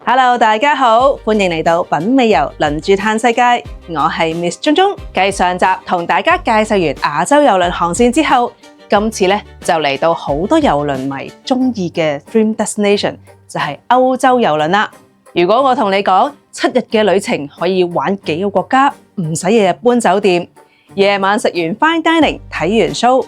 Hello， 大家好，歡迎嚟到品味遊輪住嘆世界，我係 Miss 鐘鐘。繼上集同大家介紹完亞洲郵輪航線之後，今次咧就嚟到好多郵輪迷中意嘅 dream destination， 就係歐洲郵輪啦。如果我同你講7日嘅旅程可以玩幾個國家，唔使日日搬酒店，夜晚食完 fine dining， 睇完 show。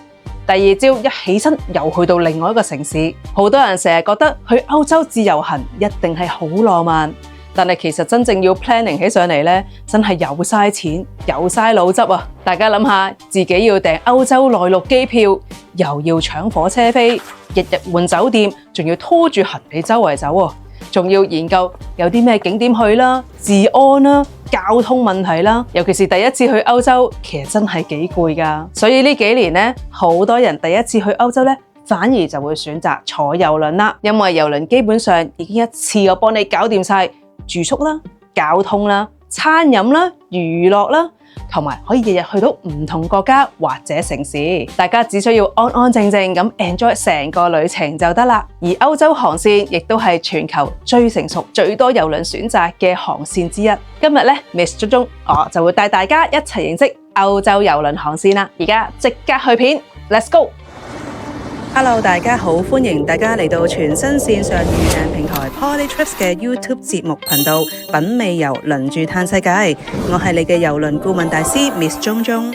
第二朝一起身又去到另外一個城市，好多人成日覺得去歐洲自由行一定係好浪漫，但係其實真正要 planning 起上嚟咧，真係有嘥錢有嘥腦汁啊！大家諗下，自己要訂歐洲內陸機票，又要搶火車飛，日日換酒店，仲要拖住行李周圍走喎，仲要研究有啲咩景點去啦、治安啦、交通問題啦，尤其是第一次去歐洲，其實真係幾攰㗎。所以呢幾年呢，好多人第一次去歐洲呢，反而就會選擇坐郵輪啦，因為郵輪基本上已經一次過幫你搞掂晒住宿啦、交通啦、餐飲啦、娛樂啦，同埋可以日日去到唔同國家或者城市，大家只需要安安靜靜咁 enjoy 成個旅程就得啦。而歐洲航線亦都係全球最成熟、最多郵輪選擇嘅航線之一。今日咧 ，Miss 鐘鐘我就會帶大家一齊認識歐洲郵輪航線啦。而家即刻去片 ，Let's go！Hello， 大家好，歡迎大家嚟到全新線上預訂平台 Polytrips 嘅 YouTube 節目頻道品味遊輪住嘆世界，我係你嘅郵輪顧問大師 Miss 鐘鐘。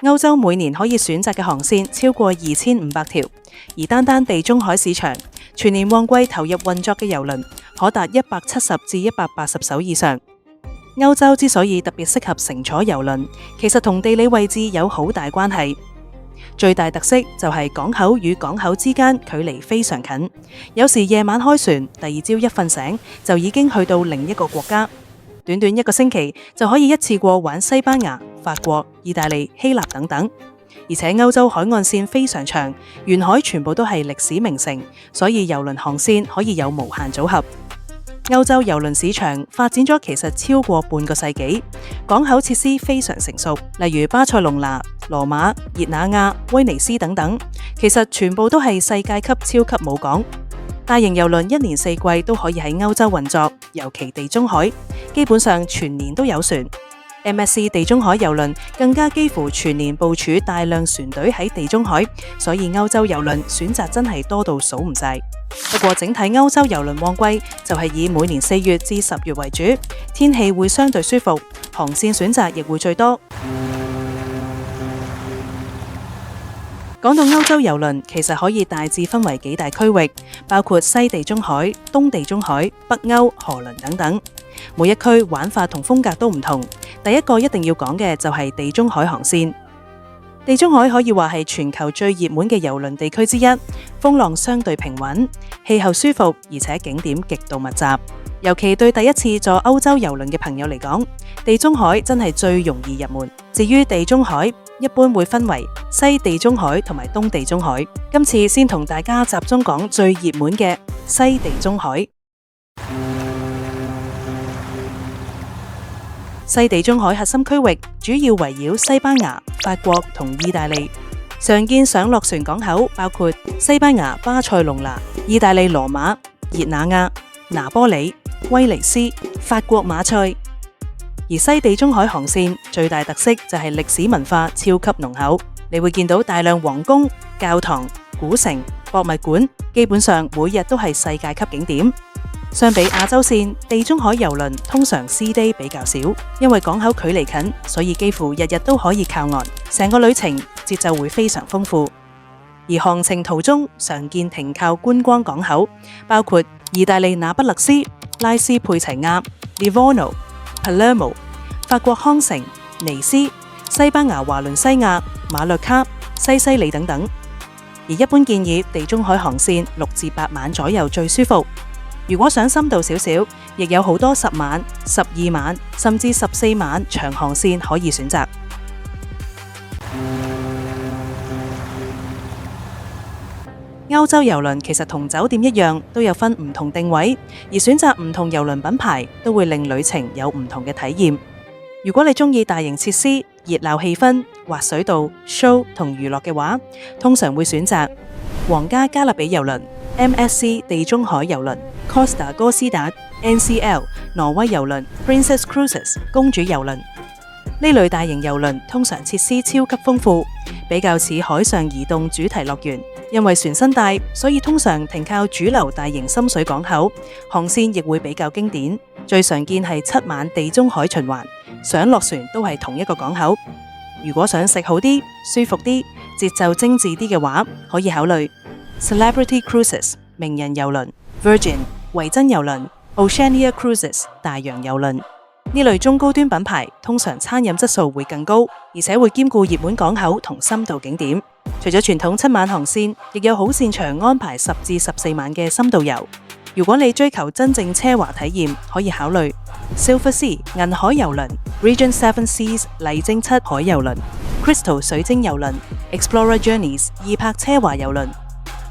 歐洲每年可以選擇嘅航線超過2500條，而單單地中海市場全年旺季投入運作嘅郵輪可達170至180艘以上。歐洲之所以特別適合乘坐郵輪，其實同地理位置有好大關係。最大特色就係港口與港口之間距離非常近，有時夜晚開船，第二朝一瞓醒就已經去到另一個國家。短短1個星期就可以一次過玩西班牙、法國、意大利、希臘等等。而且歐洲海岸線非常長，沿海全部都係歷史名城，所以郵輪航線可以有無限組合。歐洲郵輪市場發展咗其實超過半個世紀，港口設施非常成熟，例如巴塞隆拿、羅馬、熱那亞、威尼斯等等，其實全部都係世界級超級母港。大型郵輪一年4季都可以喺歐洲運作，尤其地中海，基本上全年都有船。MSC 地中海郵輪更加幾乎全年部署大量船隊喺地中海，所以歐洲郵輪選擇真係多到數唔晒。不過整體歐洲郵輪旺季就係以每年4月至10月為主，天氣會相對舒服，航線選擇亦會最多。講到歐洲郵輪，其實可以大致分為幾大區域，包括西地中海、東地中海、北歐、荷輪等等。每一區玩法同風格都唔同。第一個一定要講嘅就係地中海航線。地中海可以話係全球最熱門嘅郵輪地區之一，風浪相對平穩，氣候舒服，而且景點極度密集。尤其對第一次坐歐洲郵輪嘅朋友嚟講，地中海真係最容易入門。至於地中海，一般會分為西地中海同埋東地中海。今次先同大家集中講最熱門嘅西地中海。西地中海核心區域主要圍繞西班牙、法國同意大利，常見上落船港口包括西班牙巴塞隆拿、意大利羅馬、熱那亞、拿波里、威尼斯、法國馬賽。而西地中海航線最大特色就係歷史文化超級濃厚，你會見到大量皇宮、教堂、古城、博物館，基本上每日都係世界級景點。相比亞洲線，地中海郵輪通常 sea day 比較少，因為港口距離近，所以幾乎日日都可以靠岸，成個旅程節奏會非常豐富。而航程途中常見停靠觀光港口，包括意大利那不勒斯、拉斯佩齊亞、Livorno、Palermo、法國康城、尼斯、西班牙華倫西亞、馬略卡、西西里等等。而一般建議地中海航線6至8晚左右最舒服。如果想深度少少，亦有好多10晚、12晚甚至14晚長航線可以選擇。歐洲郵輪其實同酒店一樣，都有分唔同定位，而選擇唔同郵輪品牌都會令旅程有唔同嘅體驗。如果你中意大型設施、熱鬧氣氛、滑水道、show 同娛樂嘅話，通常會選擇皇家加勒比郵輪、MSC 地中海郵輪、Costa 哥斯達、NCL 挪威郵輪、Princess Cruises 公主郵輪。呢類大型郵輪通常設施超級豐富，比較似海上移動主題樂園。因為船身大，所以通常停靠主流大型深水港口，航線亦會比較經典。最常見係7晚地中海循環，上落船都係同一個港口。如果想食好啲、舒服啲、節奏精緻啲嘅話，可以考慮 Celebrity Cruises 名人郵輪、Virgin 維珍郵輪、Oceania Cruises 大洋郵輪。呢類中高端品牌通常餐飲質素會更高，而且會兼顧熱門港口同深度景點。除咗傳統7晚航線，亦有好擅長安排10至14晚嘅深度遊。如果你追求真正奢華體驗，可以考慮 Silver Sea 銀海郵輪、Regent Seven Seas 麗晶7海郵輪、Crystal 水晶郵輪、Explorer Journeys 二泊奢華郵輪，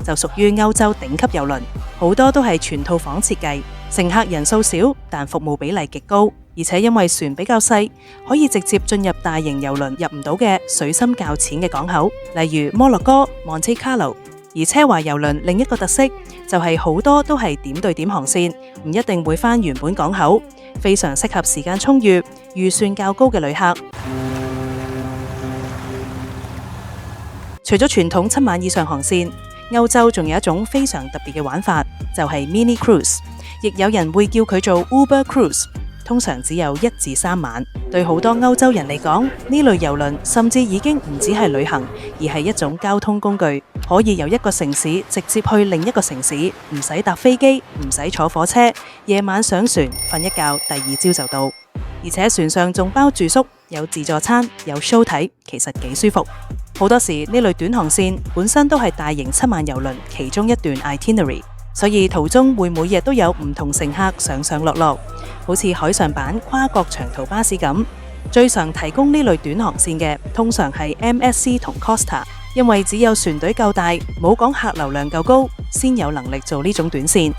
就屬於歐洲頂級郵輪，好多都係全套房設計，乘客人數少，但服務比例極高。而且因為船比較細，可以直接進入大型郵輪入唔到嘅水深較淺嘅港口，例如摩洛哥、Monte Carlo。而奢華郵輪另一個特色就係好多都係點對點航線，唔一定會返原本港口，非常適合時間充裕、預算較高嘅旅客。除咗傳統7晚以上航線，歐洲仲有一種非常特別嘅玩法，就係 Mini Cruise， 亦有人會叫佢做 Uber Cruise。通常只有1至3晚，對好多歐洲人嚟講，呢類郵輪甚至已經唔止係旅行，而係一種交通工具，可以由一個城市直接去另一個城市，唔使搭飛機，唔使坐火車，夜晚上船瞓一覺，第二朝就到。而且船上仲包住宿，有自助餐，有 show 睇，其實幾舒服。好多時呢類短航線本身都係大型7晚郵輪其中一段 itinerary。所以途中會每日都有唔同乘客上上落落，好似海上版跨國長途巴士咁。最常提供呢類短航線嘅通常係 MSC 同 Costa， 因為只有船隊夠大，冇講客流量夠高，先有能力做呢種短線。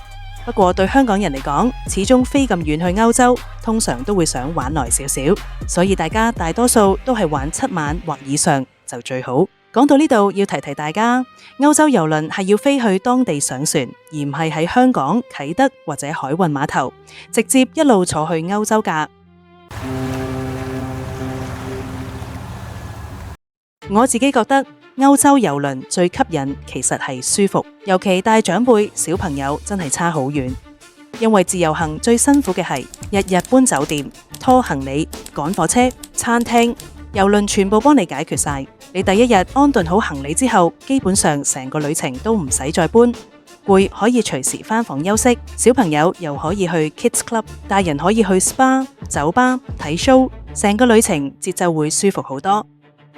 不過對香港人嚟講，始終飛咁遠去歐洲，通常都會想玩耐少少，所以大家大多數都係玩7晚或以上就最好。講到呢度，要提提大家，歐洲郵輪係要飛去當地上船，而唔係喺香港啟德或者海運碼頭直接一路坐去歐洲㗎。我自己覺得歐洲郵輪最吸引其實係舒服，尤其帶長輩、小朋友真係差好遠。因為自由行最辛苦嘅係日日搬酒店、拖行李、趕火車、餐廳，郵輪全部幫你解決晒。你第一日安頓好行李之後，基本上成個旅程都唔使再搬，攰可以隨時返房休息，小朋友又可以去 Kids Club， 大人可以去 SPA、酒吧睇 show， 成個旅程節奏會舒服好多，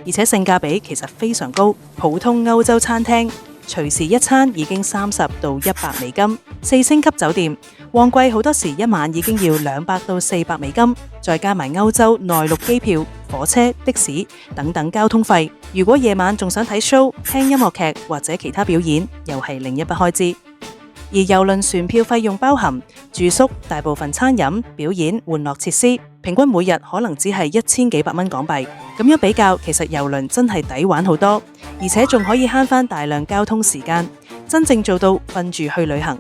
而且性價比其實非常高。普通歐洲餐廳隨時一餐已經30到100美金，4星級酒店旺季好多時一晚已經要200到400美金，再加埋歐洲內陸機票、火車、的士等等交通費。如果夜晚仲想睇 show、聽音樂劇或者其他表演，又係另一筆開支。而郵輪船票費用包含住宿、大部分餐飲、表演、玩樂設施，平均每日可能只係1000幾百蚊港幣。咁樣比較，其實郵輪真係抵玩好多，而且仲可以慳返大量交通時間，真正做到瞓住去旅行。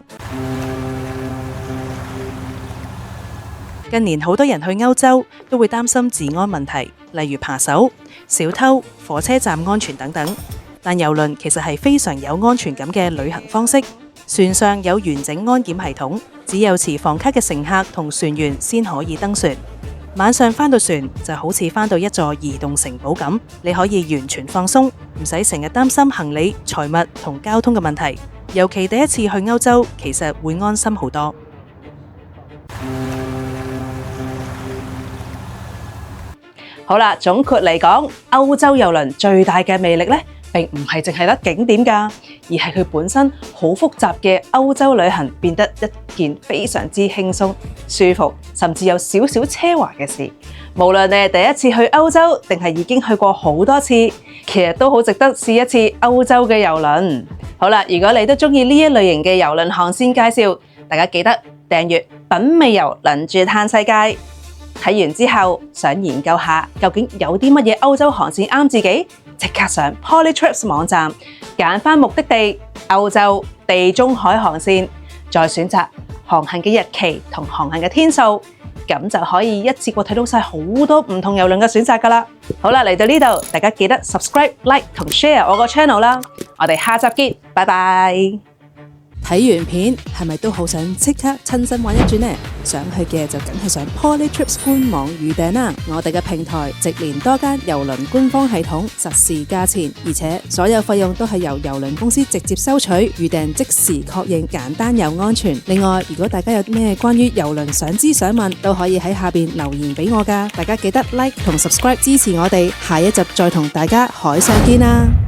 近年好多人去歐洲都會擔心治安問題，例如扒手、小偷、火車站安全等等。但郵輪其實係非常有安全感嘅旅行方式，船上有完整安檢系統，只有持房卡嘅乘客同船員先可以登船。晚上返到船就好似返到一座移動城堡咁，你可以完全放鬆，唔使成日擔心行李、財物同交通嘅問題。尤其第一次去歐洲，其實會安心好多。好啦，總括嚟講，歐洲郵輪最大嘅魅力呢，並唔係淨係得景點㗎，而係佢本身好複雜嘅歐洲旅行變得一件非常之輕鬆、舒服，甚至有少少奢華嘅事。無論你係第一次去歐洲，定係已經去過好多次，其實都好值得試一次歐洲嘅郵輪。好啦，如果你都鍾意呢一類型嘅郵輪航線介紹，大家記得訂閱品味遊輪住嘆世界。睇完之後，想研究下究竟有啲乜嘢歐洲航線啱自己，即刻上 Polytrips 網站，揀返目的地歐洲、地中海航線，再選擇航行嘅日期同航行嘅天數，咁就可以一次過睇到晒好多唔同郵輪嘅選擇㗎喇。好啦，嚟到呢度，大家記得 subscribe、like 同 share 我個 channel 啦。我哋下集見，拜拜。睇完片係咪都好想即刻親身玩一轉呢？想去嘅就梗係上 Polytrips 官網預訂啦！我哋嘅平台直連多間郵輪官方系統，實時價錢，而且所有費用都係由郵輪公司直接收取，預訂即時確認，簡單又安全。另外，如果大家有咩關於郵輪想知想問，都可以喺下邊留言俾我㗎。大家記得 like 同 subscribe 支持我哋，下一集再同大家海上見啦！